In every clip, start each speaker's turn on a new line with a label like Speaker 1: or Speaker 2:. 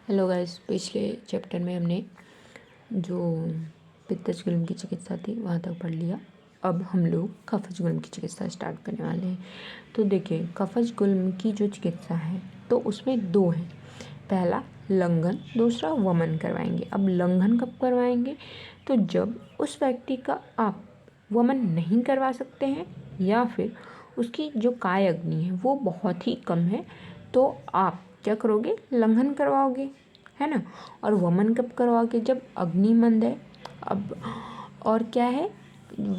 Speaker 1: Hello guys, पिछले chapter में हमने जो पित्तज गुल्म की चिकित्सा थी वहाँ तक पढ़ लिया। अब हम लोग कफज गुल्म की चिकित्सा स्टार्ट करने वाले हैं। तो देखिए, कफज गुल्म की जो चिकित्सा है तो उसमें दो हैं। पहला लंघन, दूसरा वमन करवाएंगे। अब लंघन कब करवाएंगे? तो जब उस व्यक्ति का आप वमन नहीं करवा सकते हैं या फिर उसकी जो काय अग्नि है वो बहुत ही कम है, तो आप क्या करोगे? लंघन करवाओगे, है ना। और वमन कब करवाओगे? जब अग्नि मंद है। अब और क्या है,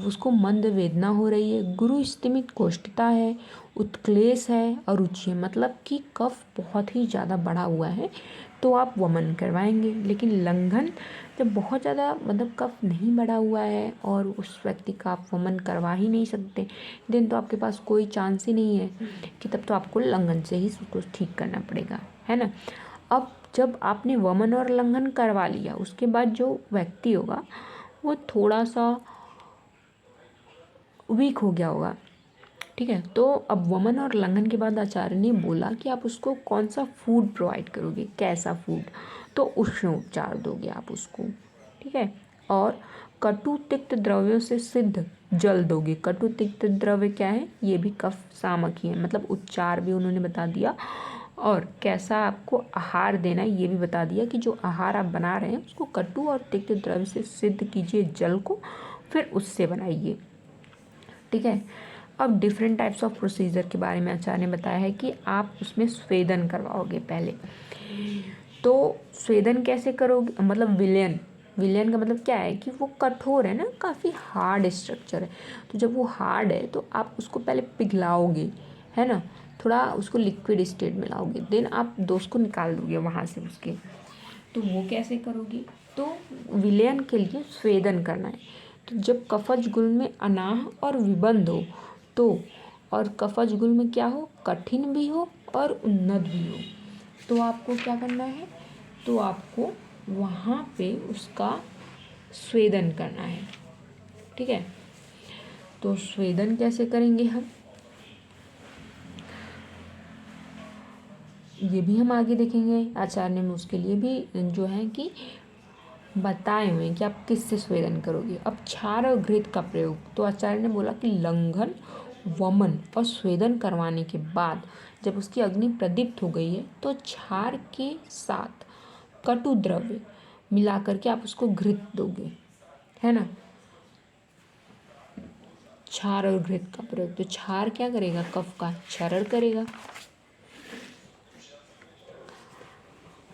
Speaker 1: उसको मंद वेदना हो रही है, गुरु स्तिमित कोष्ठता है, उत्क्लेश है, अरुचि है, मतलब कि कफ बहुत ही ज़्यादा बढ़ा हुआ है, तो आप वमन करवाएंगे। लेकिन लंघन जब बहुत ज़्यादा मतलब कफ नहीं बढ़ा हुआ है और उस व्यक्ति का आप वमन करवा ही नहीं सकते, देन तो आपके पास कोई चांस ही नहीं है कि तब तो आपको लंघन से ही उसको ठीक करना पड़ेगा, है ना। अब जब आपने वमन और लंघन करवा लिया, उसके बाद जो व्यक्ति होगा वो थोड़ा सा वीक हो गया होगा, ठीक है। तो अब वमन और लंघन के बाद आचार्य ने बोला कि आप उसको कौन सा फूड प्रोवाइड करोगे, कैसा फूड? तो उष्ण उपचार दोगे आप उसको, ठीक है। और कटु तिक्त द्रव्यों से सिद्ध जल दोगे। कटु तिक्त द्रव्य क्या है? ये भी कफ सामक ही है, मतलब उपचार भी उन्होंने बता दिया और कैसा आपको आहार देना है ये भी बता दिया कि जो आहार आप बना रहे हैं उसको कटु और तिक्त द्रव्य से सिद्ध कीजिए जल को, फिर उससे बनाइए, ठीक है। अब डिफरेंट टाइप्स ऑफ प्रोसीजर के बारे में आचार्य ने बताया है कि आप उसमें स्वेदन करवाओगे पहले। तो स्वेदन कैसे करोगे? मतलब विलयन, विलयन का मतलब क्या है कि वो कठोर है ना, काफ़ी हार्ड स्ट्रक्चर है। तो जब वो हार्ड है तो आप उसको पहले पिघलाओगे, है ना, थोड़ा उसको लिक्विड स्टेट में लाओगे, देन आप दोस्त को निकाल दोगे वहाँ से उसके। तो वो कैसे करोगे? तो विलयन के लिए स्वेदन करना है। तो जब कफज गुल्म में अनाह और विबंध हो तो, और कफज गुल्म में क्या हो? कठिन भी हो और उन्नत भी हो, तो आपको क्या करना है? तो आपको वहाँ पे उसका स्वेदन करना है, ठीक है। तो स्वेदन कैसे करेंगे हम, ये भी हम आगे देखेंगे। आचार्य ने उसके लिए भी जो है कि बताए हुए हैं कि आप किससे स्वेदन करोगे। अब क्षार और घृत का प्रयोग, तो आचार्य ने बोला कि लंघन, वमन और स्वेदन करवाने के बाद जब उसकी अग्नि प्रदीप्त हो गई है तो क्षार के साथ कटु द्रव्य मिला करके आप उसको घृत दोगे, है ना। क्षार और घृत का प्रयोग, तो क्षार क्या करेगा? कफ का क्षरण करेगा।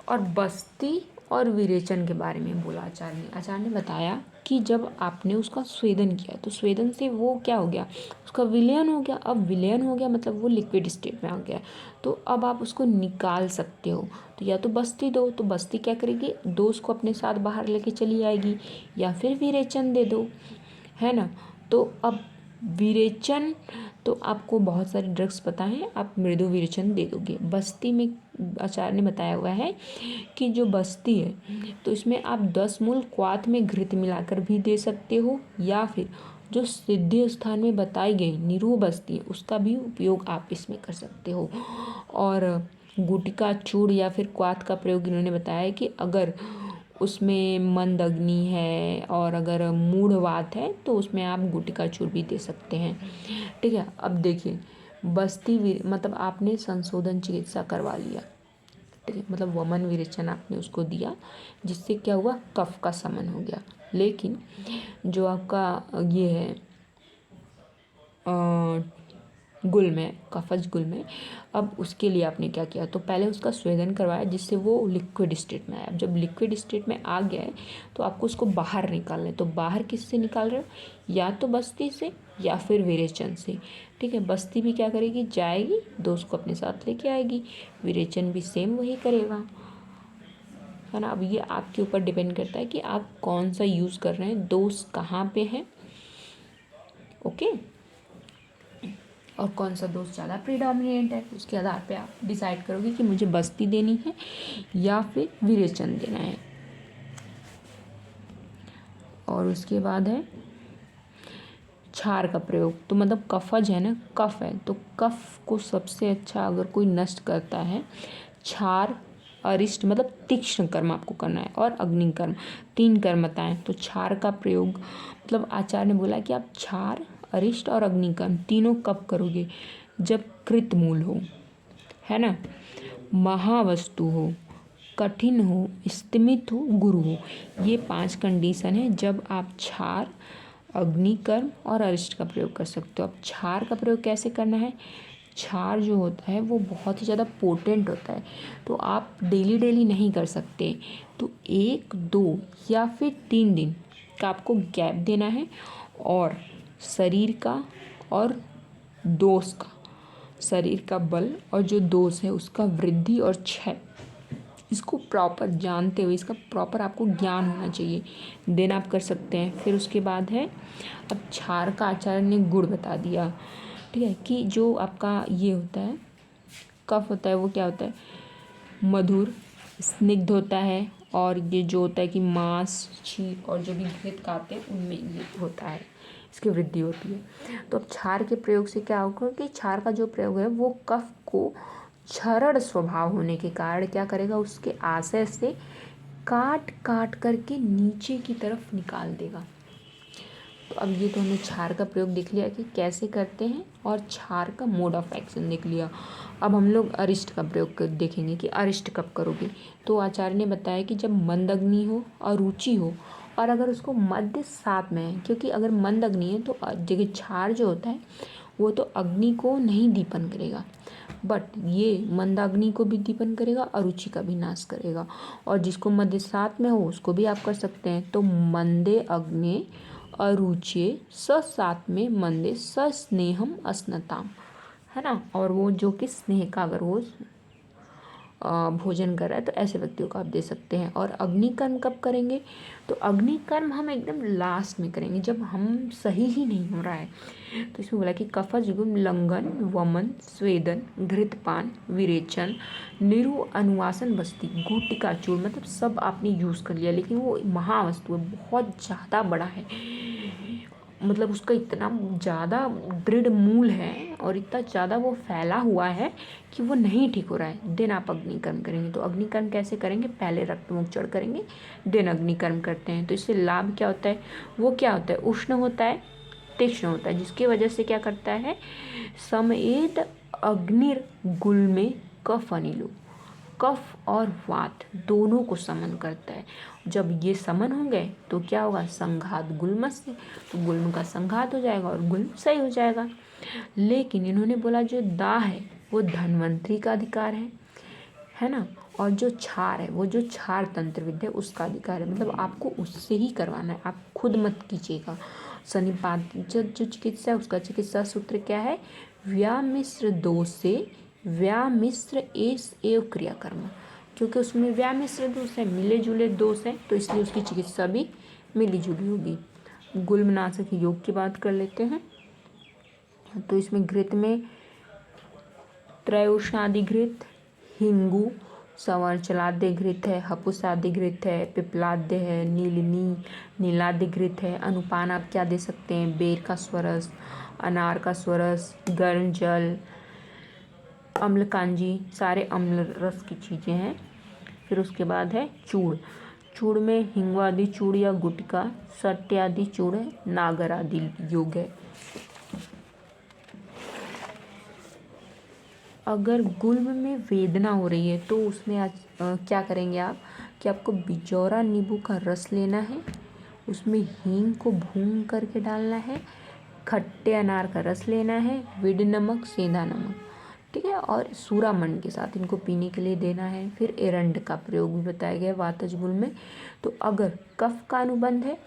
Speaker 1: और बस्ती और विरेचन के बारे में बोला आचार्य ने। आचार्य ने बताया कि जब आपने उसका स्वेदन किया तो स्वेदन से वो क्या हो गया? उसका विलयन हो गया। अब विलयन हो गया मतलब वो लिक्विड स्टेट में आ गया, तो अब आप उसको निकाल सकते हो। तो या तो बस्ती दो, तो बस्ती क्या करेगी? डोज को अपने साथ बाहर लेके चली आएगी, या फिर विरेचन दे दो, है ना। तो अब विरेचन, तो आपको बहुत सारे ड्रग्स पता हैं, आप मृदु विरेचन दे दोगे। बस्ती में आचार्य ने बताया हुआ है कि जो बस्ती है तो इसमें आप 10 मूल क्वाथ में घृत मिलाकर भी दे सकते हो, या फिर जो सिद्धि स्थान में बताई गई निरूह बस्ती है उसका भी उपयोग आप इसमें कर सकते हो। और गुटिका चूर्ण या फिर क्वाथ का प्रयोग इन्होंने बताया है कि अगर उसमें मंद अग्नि है और अगर मूढ़वात है तो उसमें आप गुटिका चूर्ण भी दे सकते हैं, ठीक है। अब देखिए, मतलब आपने संशोधन चिकित्सा करवा लिया, ठीक है, मतलब वमन विरेचन आपने उसको दिया, जिससे क्या हुआ? कफ का शमन हो गया। लेकिन जो आपका ये है गुल्म है, कफज गुल्म है, अब उसके लिए आपने क्या किया? तो पहले उसका स्वेदन करवाया जिससे वो लिक्विड स्टेट में आया। अब जब लिक्विड स्टेट में आ गया है तो आपको उसको बाहर निकालना है। तो बाहर किससे निकाल रहे हो? या तो बस्ती से या फिर विरेचन से, ठीक है। बस्ती भी क्या करेगी? जाएगी, दोस्त को अपने साथ लेके आएगी। विरेचन भी सेम वही करेगा, है ना। अब ये आपके ऊपर डिपेंड करता है कि आप कौन सा यूज़ कर रहे हैं, दोस्त कहाँ पे है, ओके, और कौन सा दोस्त ज़्यादा प्रीडोमिनेंट है, उसके आधार पे आप डिसाइड करोगे कि मुझे बस्ती देनी है या फिर विरेचन देना है। और उसके बाद है क्षार का प्रयोग, तो मतलब कफज है ना, कफ है, तो कफ को सबसे अच्छा अगर कोई नष्ट करता है क्षार अरिष्ट मतलब तीक्ष्ण कर्म आपको करना है, और अग्नि कर्म, 3 कर्म बताएं। तो क्षार का प्रयोग मतलब आचार्य ने बोला कि आप क्षार, अरिष्ट और अग्नि कर्म तीनों कब करोगे? जब कृत मूल हो, है ना, महावस्तु हो, कठिन हो, स्तिमित हो, गुरु हो। ये 5 कंडीशन है जब आप क्षार, अग्नि कर्म और अरिष्ट का प्रयोग कर सकते हो। अब क्षार का प्रयोग कैसे करना है? क्षार जो होता है वो बहुत ही ज़्यादा पोटेंट होता है, तो आप डेली डेली नहीं कर सकते। तो 1, 2 या फिर 3 दिन का आपको गैप देना है, और शरीर का और दोष का, शरीर का बल और जो दोष है उसका वृद्धि और क्षय, इसको प्रॉपर जानते हुए, इसका प्रॉपर आपको ज्ञान होना चाहिए, देन आप कर सकते हैं। फिर उसके बाद है, अब क्षार का आचार्य ने गुण बता दिया, ठीक है, कि जो आपका ये होता है कफ होता है वो क्या होता है? मधुर, स्निग्ध होता है, और ये जो होता है कि मांस, छींक और जो भी घृत खाते हैं उनमें ये होता है, इसकी वृद्धि होती है। तो अब क्षार के प्रयोग से क्या होगा कि क्षार का जो प्रयोग है वो कफ को क्षरण स्वभाव होने के कारण क्या करेगा? उसके आशय से काट काट करके नीचे की तरफ निकाल देगा। तो अब ये तो हमने क्षार का प्रयोग देख लिया कि कैसे करते हैं, और क्षार का मोड ऑफ एक्शन देख लिया। अब हम लोग अरिष्ट का प्रयोग देखेंगे कि अरिष्ट कब करोगे। तो आचार्य ने बताया कि जब मंद अग्नि हो, अरुचि हो, और अगर उसको मध्य सात में है, क्योंकि अगर मंद अग्नि है तो देखिए क्षार जो होता है वो तो अग्नि को नहीं दीपन करेगा, बट ये मंदाग्नि को भी दीपन करेगा, अरुचि का भी नाश करेगा। और जिसको मध्य सात में हो उसको भी आप कर सकते हैं। तो मंदे अग्ने अरुचे स सात में मंदे स स्नेहम अस्नताम, है ना। और वो जो कि स्नेह का अगर वो भोजन कर रहा है तो ऐसे व्यक्तियों को आप दे सकते हैं। और अग्निकर्म कब करेंगे? तो अग्निकर्म हम एकदम लास्ट में करेंगे जब हम सही ही नहीं हो रहा है। तो इसमें बोला कि कफज गुम लंघन, वमन, स्वेदन, घृतपान, विरेचन, निरु अनुवासन बस्ती, गुटिका चूर्ण, मतलब सब आपने यूज़ कर लिया, लेकिन वो महावस्तु है, बहुत ज़्यादा बड़ा है, मतलब उसका इतना ज़्यादा दृढ़ मूल है और इतना ज़्यादा वो फैला हुआ है कि वो नहीं ठीक हो रहा है। देन आप अग्निकर्म करेंगे। तो अग्निकर्म कैसे करेंगे? पहले रक्तमुक्षण करेंगे, देन अग्निकर्म करते हैं। तो इससे लाभ क्या होता है? वो क्या होता है? उष्ण होता है, तीक्ष्ण होता है, जिसकी वजह से क्या करता है? समेत अग्निर गुल्मे कफ अनिलो, कफ और वात दोनों को समन करता है। जब ये समन हो गए तो क्या होगा? संघात गुल्म से, तो गुल्म का संघात हो जाएगा और गुल्म सही हो जाएगा। लेकिन इन्होंने बोला जो दाह है वो धन्वंतरी का अधिकार है ना, और जो क्षार है वो जो क्षार तंत्र विद्या है उसका अधिकार है, मतलब आपको उससे ही करवाना है, आप खुद मत कीजिएगा। सनिपात जो चिकित्सा है उसका चिकित्सा सूत्र क्या है? व्यामिश्र दोष से व्यामिश्र एस एव क्रियाकर्म, क्योंकि उसमें व्यामिश्र दोष है, मिले जुले दोष है, तो इसलिए उसकी चिकित्सा भी मिली जुली होगी। गुल्मनाशक योग की बात कर लेते हैं। तो इसमें घृत में त्रयोष्णादि घृत, हिंगू, संवरचलाद्य घृत है, हपुसादि घृत है, पिपलाद्य है, नीलाद्य घृत है। अनुपान आप क्या दे सकते हैं? बेर का स्वरस, अनार का स्वरस, गर्म जल, अम्लकांजी, सारे अम्ल रस की चीज़ें हैं। फिर उसके बाद है चूड़। चूड़ में हिंगू आदि चूड़ या गुटका, सत्य आदि चूड़ है, नागर आदि योग है। अगर गुल्म में वेदना हो रही है तो उसमें आज क्या करेंगे आप कि आपको बिजौरा नींबू का रस लेना है, उसमें हींग को भून करके डालना है, खट्टे अनार का रस लेना है, विड नमक, सेंधा नमक, ठीक है, और सूरामंड के साथ इनको पीने के लिए देना है। फिर एरंड का प्रयोग भी बताया गया वातज गुल में। तो अगर कफ का अनुबंध है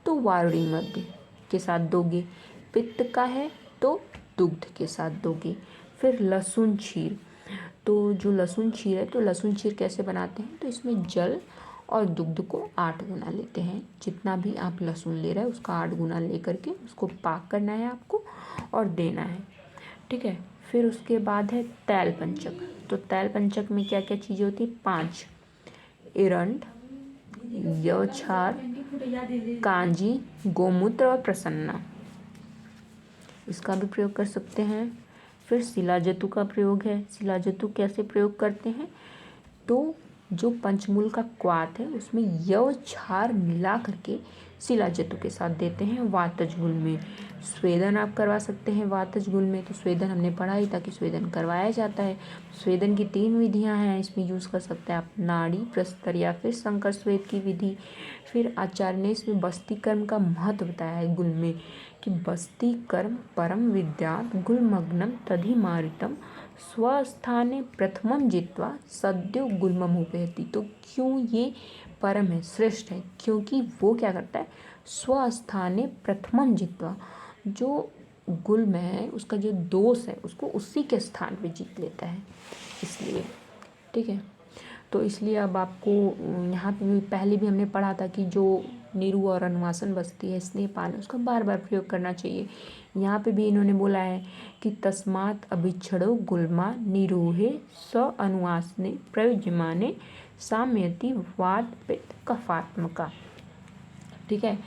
Speaker 1: तो वारुणी मध्य के साथ दोगे, पित्त का है तो दुग्ध के साथ दोगे। फिर लहसुन क्षीर। तो जो लहसुन क्षीर है तो लहसुन क्षीर कैसे बनाते हैं? तो इसमें जल और दुग्ध को 8 गुना लेते हैं, जितना भी आप लहसुन ले रहे हैं उसका 8 गुना ले करके उसको पाक करना है आपको और देना है, ठीक है। फिर उसके बाद है तैल पंचक। तो तैल पंचक में क्या क्या चीज़ें होती है? 5 एरंड, यवछार, कांजी, गोमूत्र और प्रसन्ना, इसका भी प्रयोग कर सकते हैं। फिर शिलाजतु का प्रयोग है। शिलाजतु कैसे प्रयोग करते हैं? तो जो पंचमूल का क्वाथ है उसमें यव क्षार मिला करके शिलाजतु के साथ देते हैं वातज गुल में। स्वेदन आप करवा सकते हैं वातज गुल में, तो स्वेदन हमने पढ़ा ही था कि स्वेदन करवाया जाता है। स्वेदन की 3 विधियां हैं, इसमें यूज़ कर सकते हैं आप नाड़ी, प्रस्तर या फिर संकर स्वेद की विधि। फिर आचार्य ने इसमें बस्ती कर्म का महत्व बताया है गुल में कि बस्ती कर्म परम विद्यात् गुलमग्नम तधिमारितम स्वस्थाने प्रथमम जित्वा सद्यो गुल्मम उपैति। तो क्यों ये परम है, श्रेष्ठ है, क्योंकि वो क्या करता है, स्वस्थाने प्रथमम जित्वा, जो गुल्म है उसका जो दोष है उसको उसी के स्थान पे जीत लेता है, इसलिए। ठीक है, तो इसलिए अब आपको यहाँ पे भी पहले भी हमने पढ़ा था कि जो निरु और अनुवासन बस्ती है स्नेहपान, उसका बार बार प्रयोग करना चाहिए। यहाँ पे भी इन्होंने बोला है कि तस्मात् अभिक्षणो गुल्मा निरूहे स अनुवासने प्रयुज्यमाने साम्यति वात पित्त कफात्मका। ठीक है,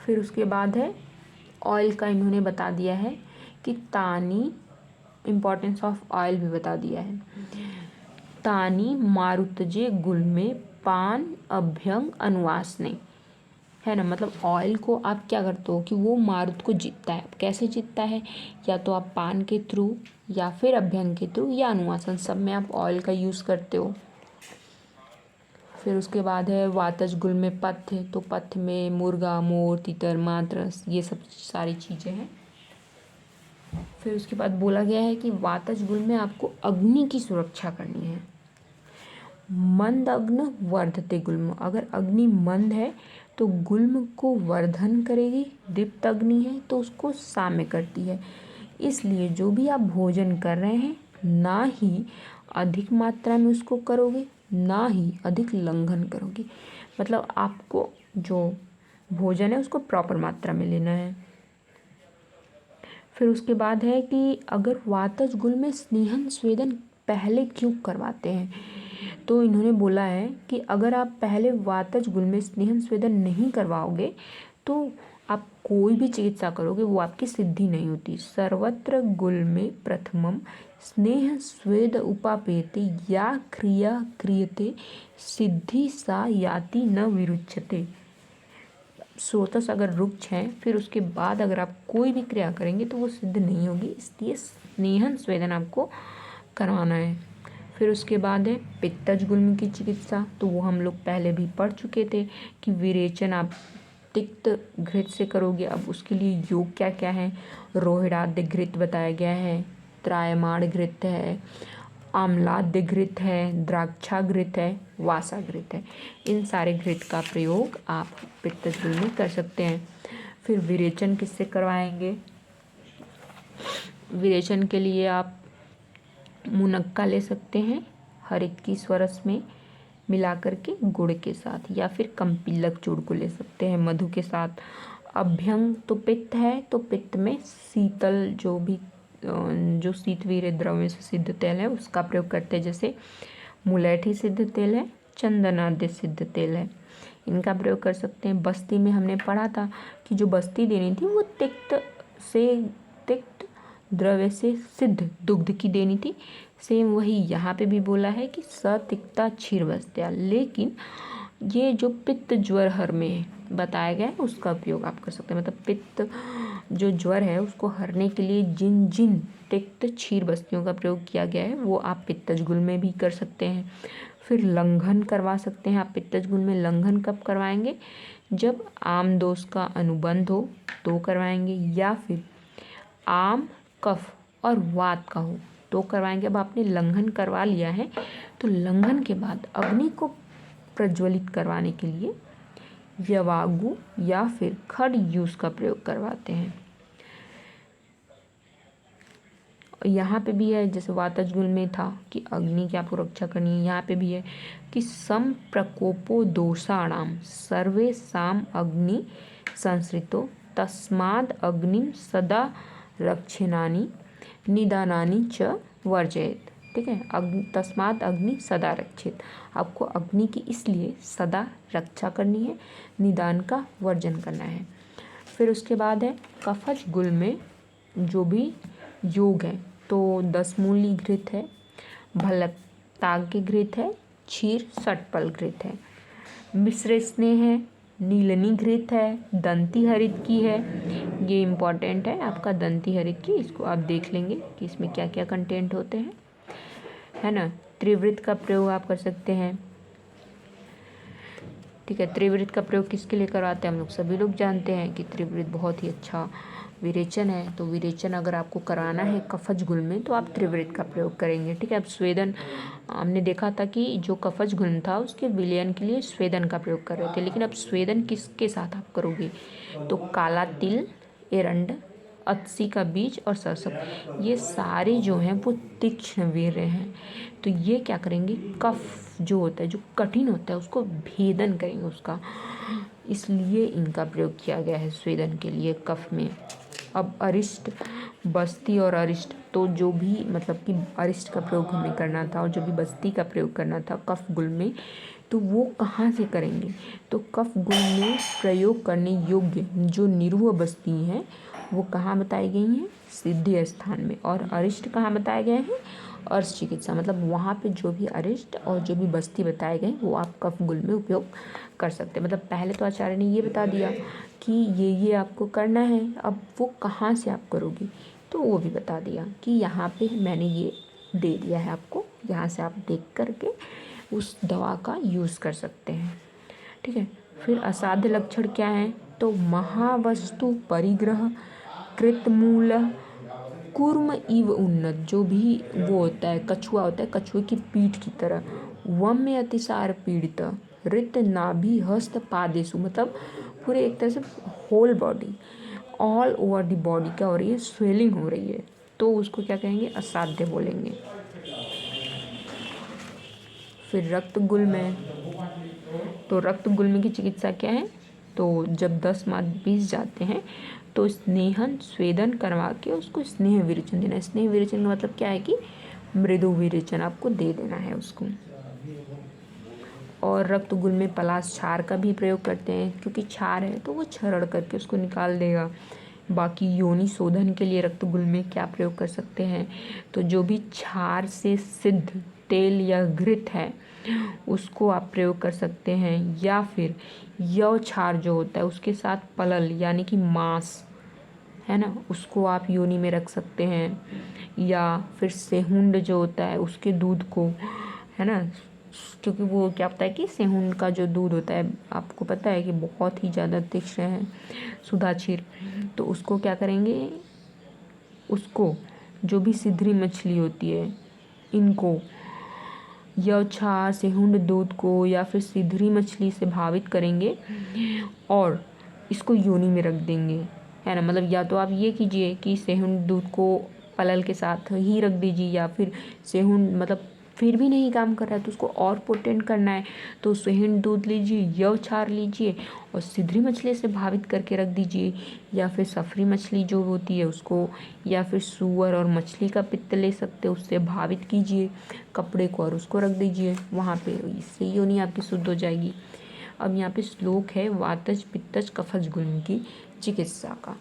Speaker 1: फिर उसके बाद है ऑयल का इन्होंने बता दिया है कि तानी, इम्पोर्टेंस ऑफ ऑयल भी बता दिया है। तानी मारुतजे गुल में पान अभ्यंग अनुवासने, है ना, मतलब ऑयल को आप क्या करते हो कि वो मारुत को जीतता है। कैसे जीतता है, या तो आप पान के थ्रू या फिर अभ्यंग के थ्रू या अनुवासन, सब में आप ऑयल का यूज़ करते हो। फिर उसके बाद है वातज गुल में पथ्य, तो पथ्य में मुर्गा, मोर, तीतर, मात्रस, ये सब सारी चीज़ें हैं। फिर उसके बाद बोला गया है कि वातज गुल में आपको अग्नि की सुरक्षा करनी है। मंद अग्न वर्धते गुल्म, अगर अग्नि मंद है तो गुल्म को वर्धन करेगी, दीप्त अग्नि है तो उसको साम्य करती है। इसलिए जो भी आप भोजन कर रहे हैं ना ही अधिक मात्रा में उसको करोगे, ना ही अधिक लंघन करोगे, मतलब आपको जो भोजन है उसको प्रॉपर मात्रा में लेना है। फिर उसके बाद है कि अगर वातज गुल में स्नेहन स्वेदन पहले क्यों करवाते हैं, तो इन्होंने बोला है कि अगर आप पहले वातज गुल में स्नेहन स्वेदन नहीं करवाओगे तो आप कोई भी चिकित्सा करोगे वो आपकी सिद्धि नहीं होती। सर्वत्र गुल में प्रथमम स्नेह स्वेद उपापेति या क्रिया क्रियते सिद्धि सा याति न विरुच्यते। स्रोतस अगर रुक्ष हैं फिर उसके बाद अगर आप कोई भी क्रिया करेंगे तो वो सिद्ध नहीं होगी, इसलिए स्नेहन स्वेदन आपको करवाना है। फिर उसके बाद है पित्तज गुल्म की चिकित्सा, तो वो हम लोग पहले भी पढ़ चुके थे कि विरेचन आप तिक्त घृत से करोगे। अब उसके लिए योग क्या क्या है, रोहिणाद्य घृत बताया गया है, त्रायमाण घृत है, आम्लाद्य घृत है, द्राक्षा घृत है, वासा घृत है। इन सारे घृत का प्रयोग आप पित्तज गुल्म में कर सकते हैं। फिर विरेचन किससे करवाएंगे, विरेचन के लिए आप मुनक्का ले सकते हैं हर 21 वर्ष में मिला करके गुड़ के साथ, या फिर कम्पिलक चूर्ण को ले सकते हैं मधु के साथ। अभ्यंग तो पित्त है, तो पित्त में शीतल जो शीतवीर्य द्रव्य से सिद्ध तेल है उसका प्रयोग करते हैं, जैसे मुलैठी सिद्ध तेल है, चंदनाद्य सिद्ध तेल है, इनका प्रयोग कर सकते हैं। बस्ती में हमने पढ़ा था कि जो बस्ती देनी थी वो तिक्त द्रव्य से सिद्ध दुग्ध की देनी थी। सेम वही यहाँ पे भी बोला है कि सतिक्ता क्षीर बस्त्या, लेकिन ये जो पित्त ज्वर हर में बताया गया है उसका उपयोग आप कर सकते हैं। मतलब पित्त जो ज्वर है उसको हरने के लिए जिन जिन तिक्त क्षीर बस्तियों का प्रयोग किया गया है वो आप पित्तज गुल में भी कर सकते हैं। फिर लंघन करवा सकते हैं आप पित्तज गुल में। लंघन कब करवाएंगे, जब आम दोष का अनुबंध हो तो करवाएंगे, या फिर आम कफ और वात का हो तो करवाएंगे। अब आपने लंघन करवा लिया है तो लंघन के बाद अग्नि को प्रज्वलित करवाने के लिए यवागु या फिर खड़ यूज का प्रयोग करवाते हैं। यहाँ पे भी है जैसे वातज गुल में था कि अग्नि की आपको रक्षा करनी है, यहाँ पे भी है कि सम प्रकोपो दोषाणाम सर्वे साम अग्नि संसृतो तस्माद अग्निम सदा रक्षणानि निदानानि च वर्जयेत। ठीक है, तस्माद अग्नि सदा रक्षित, आपको अग्नि की इसलिए सदा रक्षा करनी है, निदान का वर्जन करना है। फिर उसके बाद है कफज गुल में जो भी योग है, तो 10 मूली घृत है, भलताग्य घृत है, क्षीर षटपल घृत है। मिश्र स्नेह है, नीलनी घृत है, दंती हरित की है। ये इम्पॉर्टेंट है आपका दंती हरित की, इसको आप देख लेंगे कि इसमें क्या क्या कंटेंट होते हैं, है ना। त्रिवृत का प्रयोग आप कर सकते हैं, ठीक है। त्रिवृत का प्रयोग किसके लिए करवाते हैं, हम लोग सभी लोग जानते हैं कि त्रिवृत बहुत ही अच्छा विरेचन है। तो विरेचन अगर आपको कराना है कफज गुल्म में तो आप त्रिवृत का प्रयोग करेंगे, ठीक है। अब स्वेदन हमने देखा था कि जो कफज गुल्म था उसके विलयन के लिए स्वेदन का प्रयोग कर रहे थे, लेकिन अब स्वेदन किसके साथ आप करोगे, तो काला तिल, एरंड, अतसी का बीज और सरसों, ये सारे जो हैं वो तीक्ष्ण वीर्य हैं। तो ये क्या करेंगे, कफ जो होता है, जो कठिन होता है, उसको भेदन करेंगे उसका, इसलिए इनका प्रयोग किया गया है स्वेदन के लिए कफ में। अब अरिष्ट, बस्ती और अरिष्ट, तो जो भी मतलब कि अरिष्ट का प्रयोग हमें करना था और जो भी बस्ती का प्रयोग करना था कफ गुल्म में, तो वो कहाँ से करेंगे, तो कफ गुल्म में प्रयोग करने योग्य जो निरूह बस्ती हैं वो कहाँ बताई गई हैं, सिद्धि स्थान में। और अरिष्ट कहाँ बताए गए हैं, अर्श चिकित्सा, मतलब वहाँ पे जो भी अरिष्ट और जो भी बस्ती बताए गए वो आप कफ गुल्म में उपयोग कर सकते हैं। मतलब पहले तो आचार्य ने ये बता दिया कि ये आपको करना है, अब वो कहाँ से आप करोगे तो वो भी बता दिया कि यहाँ पे मैंने ये दे दिया है आपको, यहाँ से आप देख करके उस दवा का यूज़ कर सकते हैं, ठीक है। फिर असाध्य लक्षण क्या है, तो महावस्तु परिग्रह, कृतमूल, कूर्म इव उन्नत, जो भी वो होता है कछुआ होता है, कछुए की पीठ की तरह, वम्य अतिसार पीड़ित, रित नाभि हस्त पादेशु, मतलब पूरे एक तरह से whole body, all over the body क्या हो रही है, स्वेलिंग हो रही है, तो उसको क्या कहेंगे, असाध्य बोलेंगे। फिर रक्त गुल्म है, तो रक्त गुल्म की चिकित्सा क्या है, तो जब 10 मास बीत जाते हैं तो स्नेहन स्वेदन करवा के उसको स्नेह विरेचन देना है। स्नेह विरेचन का मतलब क्या है कि मृदु विरेचन आपको दे देना है उसको। और रक्त गुल्म में पलाश क्षार का भी प्रयोग करते हैं, क्योंकि क्षार है तो वो छरड़ करके उसको निकाल देगा। बाकी योनि शोधन के लिए रक्त गुल्म में क्या प्रयोग कर सकते हैं, तो जो भी क्षार से सिद्ध तेल या घृत है उसको आप प्रयोग कर सकते हैं, या फिर यव क्षार जो होता है उसके साथ पलल यानी कि मांस है ना, उसको आप योनि में रख सकते हैं, या फिर सेहुंड जो होता है उसके दूध को, है ना, क्योंकि वो क्या होता है कि सेहुंड का जो दूध होता है आपको पता है कि बहुत ही ज़्यादा तीक्ष्ण है, सुधाक्षीर, तो उसको क्या करेंगे, उसको जो भी सिधरी मछली होती है इनको यवछार सेहुंड दूध को या फिर सिधरी मछली से भावित करेंगे और इसको योनि में रख देंगे, है ना। मतलब या तो आप ये कीजिए कि सेहुंड दूध को पलल के साथ ही रख दीजिए, या फिर सेहुंड मतलब फिर भी नहीं काम कर रहा है तो उसको और पोटेंट करना है तो सेहुंड दूध लीजिए, यवछार लीजिए और सिधरी मछली से भावित करके रख दीजिए, या फिर सफरी मछली जो होती है उसको, या फिर सूअर और मछली का पित्त ले सकते हो उससे भावित कीजिए कपड़े को और उसको रख दीजिए वहाँ पे, इससे योनि आपकी शुद्ध हो जाएगी। अब यहाँ पे श्लोक है वातज पित्तज कफज गुल्म की चिकित्सा का,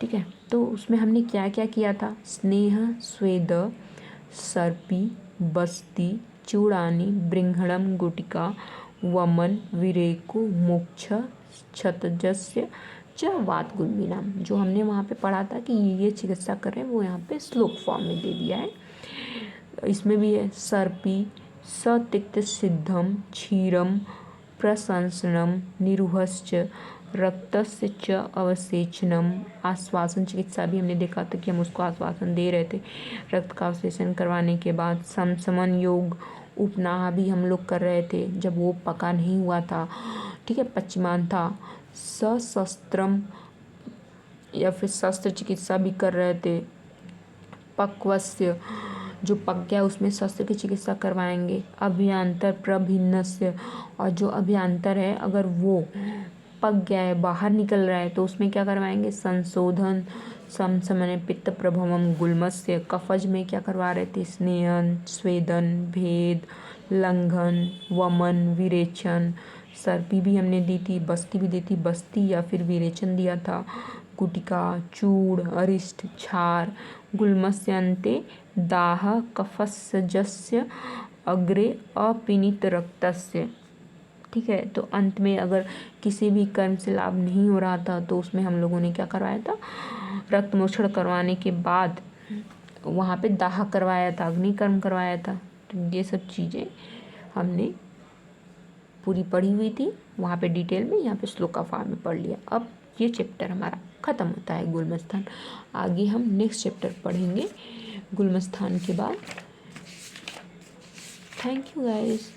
Speaker 1: ठीक है। तो उसमें हमने क्या क्या किया था, स्नेह, स्वेद, सर्पी, बस्ती, चूड़ानी, बृंहणम, गुटिका, वमन, विरेको, मोक्ष, क्षतजस्य च वात गुल्मिनाम, जो हमने वहाँ पे पढ़ा था कि ये चिकित्सा कर रहे हैं वो यहाँ पे श्लोक फॉर्म में दे दिया है। इसमें भी है सर्पी, सतिक्त सिद्धम, क्षीरम, प्रशंसनम, निरुहश्च, रक्तस्य च अवसेचनम, आश्वासन चिकित्सा भी हमने देखा था कि हम उसको आश्वासन दे रहे थे रक्त का अवशेषण करवाने के बाद। समसमन योग, उपनाह भी हम लोग कर रहे थे जब वो पका नहीं हुआ था, ठीक है, पश्चिमान था। सशस्त्रम या फिर शस्त्र चिकित्सा भी कर रहे थे। पक्वस्य, जो पक गया उसमें शस्त्र की चिकित्सा करवाएंगे। अभ्यंतर प्रभिन्नस्य, और जो अभ्यंतर है अगर वो पक गया है बाहर निकल रहा है तो उसमें क्या करवाएंगे, संशोधन। समसमने पित्त प्रभवम गुल्मस्य, कफज में क्या करवा रहे थे, स्नेहन, स्वेदन, भेद, लंघन, वमन, विरेचन। सर्पी भी हमने दी थी, बस्ती भी दी थी, बस्ती या फिर विरेचन दिया था। गुटिका, चूड़, अरिष्ट, क्षार, गुल्मस्य अंते दाह कफस्यजस्य अग्रे अपीनित रक्तस्य। ठीक है, तो अंत में अगर किसी भी कर्म से लाभ नहीं हो रहा था तो उसमें हम लोगों ने क्या करवाया था, रक्त मोक्षण करवाने के बाद वहाँ पे दाह करवाया था, अग्नि कर्म करवाया था। तो ये सब चीज़ें हमने पूरी पढ़ी हुई थी वहाँ पे डिटेल में, यहाँ पे श्लोका फॉर्म में पढ़ लिया। अब ये चैप्टर हमारा ख़त्म होता है गुलमस्थान। आगे हम नेक्स्ट चैप्टर पढ़ेंगे गुलमस्थान के बाद। Thank you guys.